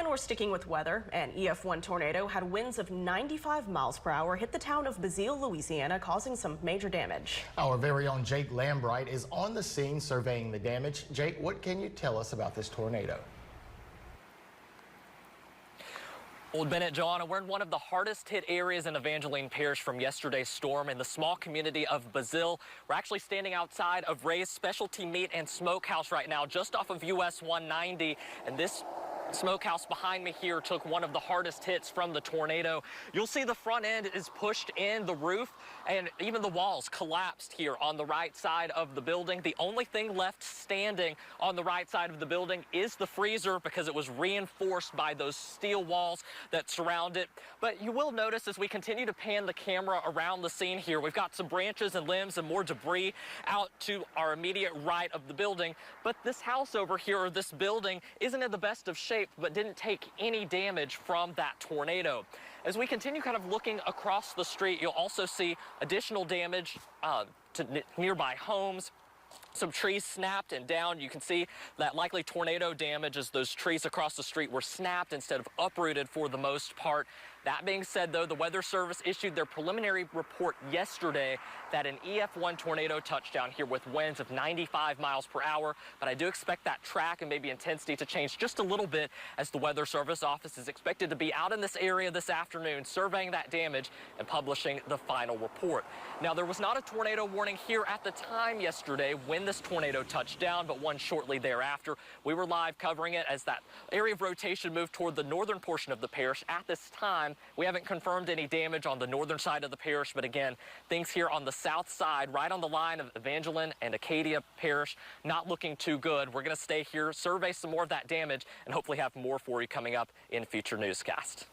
we're sticking with weather. An EF-1 tornado had winds of 95 miles per hour hit the town of Basile, Louisiana, causing some major damage. Our very own Jake Lambright is on the scene surveying the damage. Jake, what can you tell us about this tornado? Old Bennett, Joanna, we're in one of the hardest hit areas in Evangeline Parish from yesterday's storm in the small community of Basile. We're actually standing outside of Ray's Specialty Meat and Smokehouse right now, just off of US 190, and this smokehouse behind me here took one of the hardest hits from the tornado. You'll see the front end is pushed in, the roof, and even the walls collapsed here on the right side of the building. The only thing left standing on the right side of the building is the freezer because it was reinforced by those steel walls that surround it. But you will notice as we continue to pan the camera around the scene here, we've got some branches and limbs and more debris out to our immediate right of the building. But this house over here, or this building, isn't in the best of shape, but didn't take any damage from that tornado. As we continue kind of looking across the street, you'll also see additional damage to nearby homes. Some trees snapped and down. You can see that likely tornado damage as those trees across the street were snapped instead of uprooted for the most part. That being said, though, the Weather Service issued their preliminary report yesterday that an EF-1 tornado touched down here with winds of 95 miles per hour. But I do expect that track and maybe intensity to change just a little bit as the Weather Service office is expected to be out in this area this afternoon surveying that damage and publishing the final report. Now, there was not a tornado warning here at the time yesterday when this tornado touched down, but one shortly thereafter. We were live covering it as that area of rotation moved toward the northern portion of the parish. At this time, we haven't confirmed any damage on the northern side of the parish, but again, things here on the south side, right on the line of Evangeline and Acadia Parish, not looking too good. We're going to stay here, survey some more of that damage, and hopefully have more for you coming up in future newscasts.